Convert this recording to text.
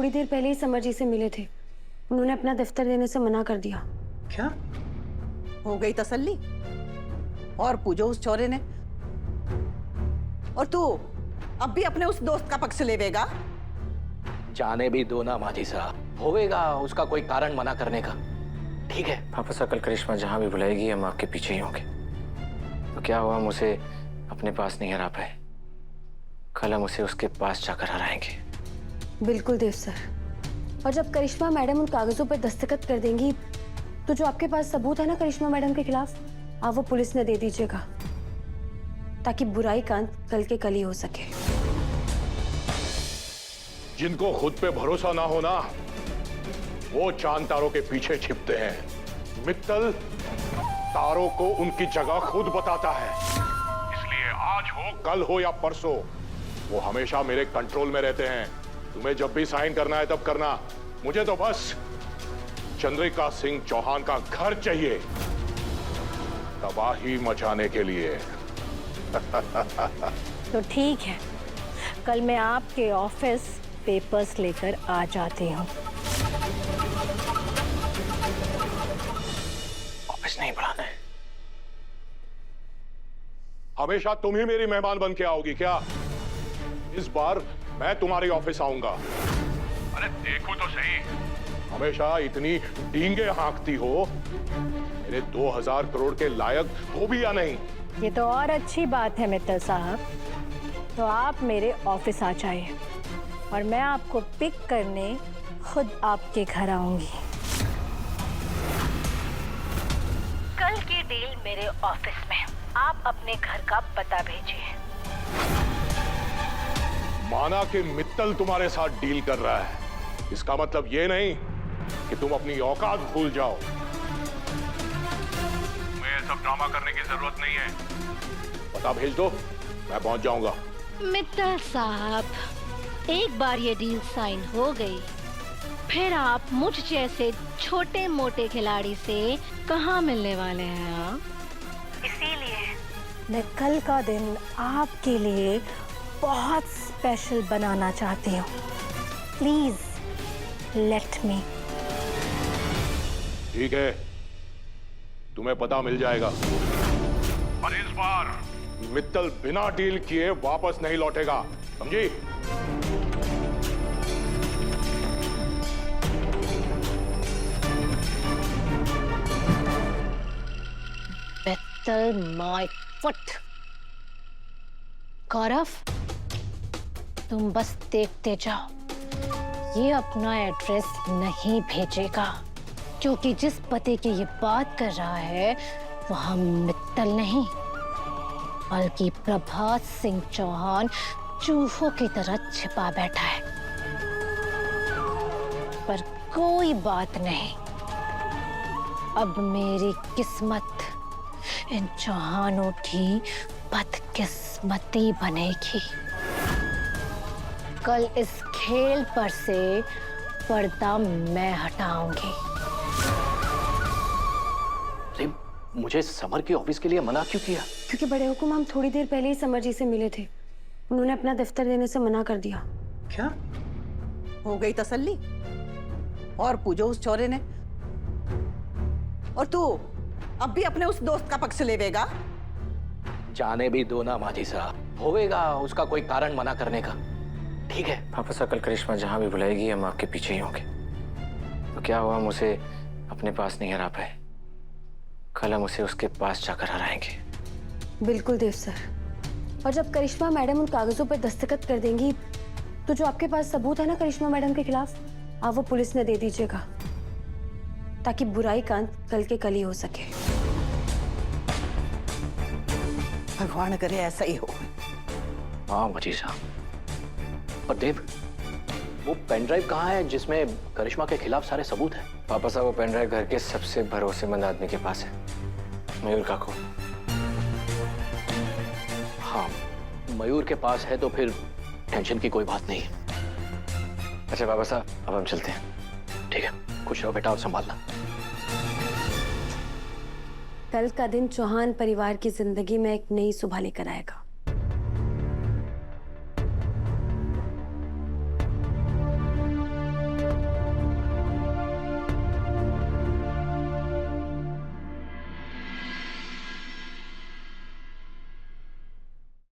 थोड़ी देर पहले ही समर जी से मिले थे। उन्होंने अपना दफ्तर देने से मना कर दिया। क्या हो गई तसल्ली? और पूजो उस चौरे ने, और तू अब भी अपने उस दोस्त का पक्ष लेवेगा? जाने भी दो ना माजी साहब, होवेगा उसका कोई कारण मना करने का। ठीक है पापा साहब, कल करिश्मा जहां भी बुलाएगी हम आपके पीछे ही होंगे। तो क्या हुआ, हम उसे अपने पास नहीं हरा पाए, कल हम उसे उसके पास जाकर हराएंगे। बिल्कुल देव सर। और जब करिश्मा मैडम उन कागजों पर दस्तखत कर देंगी तो जो आपके पास सबूत है ना करिश्मा मैडम के खिलाफ, आप वो पुलिस ने दे दीजिएगा, ताकि बुराई का अंत कल के कल ही हो सके। जिनको खुद पे भरोसा ना होना वो चांद तारों के पीछे छिपते हैं। मित्तल तारों को उनकी जगह खुद बताता है, इसलिए आज हो कल हो या परसों वो हमेशा मेरे कंट्रोल में रहते हैं। तुम्हें जब भी साइन करना है तब करना, मुझे तो बस चंद्रिका सिंह चौहान का घर चाहिए तबाही मचाने के लिए। तो ठीक है, कल मैं आपके ऑफिस पेपर्स लेकर आ जाती हूँ। ऑफिस नहीं बुलाना है। हमेशा तुम ही मेरी मेहमान बन के आओगी क्या? इस बार मैं तुम्हारी ऑफिस आऊंगा। अरे देखो तो सही, हमेशा इतनी डींगे हाँकती हो, मेरे 2000 करोड़ के लायक हो भी या नहीं? ये तो और अच्छी बात है मित्तल साहब। तो आप मेरे ऑफिस आ जाइए और मैं आपको पिक करने खुद आपके घर आऊंगी। कल की डील मेरे ऑफिस में, आप अपने घर का पता भेजिए। माना कि मित्तल तुम्हारे साथ डील कर रहा है, इसका मतलब ये नहीं कि तुम अपनी औकात भूल जाओ। तुम्हें ये सब ड्रामा करने की जरूरत नहीं है। पता भेज दो, मैं पहुंच जाऊंगा। मित्तल साहब, एक बार ये डील साइन हो गई, फिर आप मुझ जैसे छोटे मोटे खिलाड़ी से कहाँ मिलने वाले हैं आप? इसीलिए मैं कल का दिन आपके लिए बहुत स्पेशल बनाना चाहती हूँ। Please let me. ठीक है, तुम्हें पता मिल जाएगा, पर इस बार मित्तल बिना डील किए वापस नहीं लौटेगा, समझी? Mittal my foot. गौरव, तुम बस देखते जाओ, ये अपना एड्रेस नहीं भेजेगा, क्योंकि जिस पते की ये बात कर रहा है वह मित्तल नहीं बल्कि प्रभात सिंह चौहान चूहों की तरह छिपा बैठा है। पर कोई बात नहीं, अब मेरी किस्मत इन चौहानों की बदकिस्मती बनेगी। कल इस खेल पर से पर्दा मैं हटाऊंगी। मुझे समर की ऑफिस के लिए मना क्यों किया? क्योंकि बड़े हुकुम, हम थोड़ी देर पहले ही समर जी से मिले थे। उन्होंने अपना दफ्तर देने से मना कर दिया। क्या हो गई तसल्ली? और पूजो उस चौरे ने, और तू अब भी अपने उस दोस्त का पक्ष लेवेगा? जाने भी दो ना माजी साहब, होवेगा उसका कोई कारण मना करने का। ठीक है पापा साहब, कल करिश्मा जहां भी बुलाएगी हम आपके पीछे ही होंगे। तो क्या हुआ, हम उसे अपने पास नहीं हरा पाए, कल हम उसे उसके पास जाकर हराएंगे। बिल्कुल देव सर। और जब करिश्मा मैडम उन कागजों पर दस्तखत कर देंगी तो जो आपके पास सबूत है ना करिश्मा मैडम के खिलाफ, आप वो पुलिस ने दे दीजिएगा, ताकि बुराई का अंत कल के कल ही हो सके। भगवान करे ऐसा ही हो। हाँ माजी साहब। और देव, वो पेन ड्राइव कहाँ है जिसमें करिश्मा के खिलाफ सारे सबूत हैं? पापा साहब, वो पेन ड्राइव घर के सबसे भरोसेमंद आदमी के पास है, मयूर काकू। हाँ, मयूर के पास है तो फिर टेंशन की कोई बात नहीं है। अच्छा पापा साहब, अब हम चलते हैं। ठीक है, खुश रहो बेटा और संभालना। कल का दिन चौहान परिवार की जिंदगी में एक नई सुबह लेकर आएगा।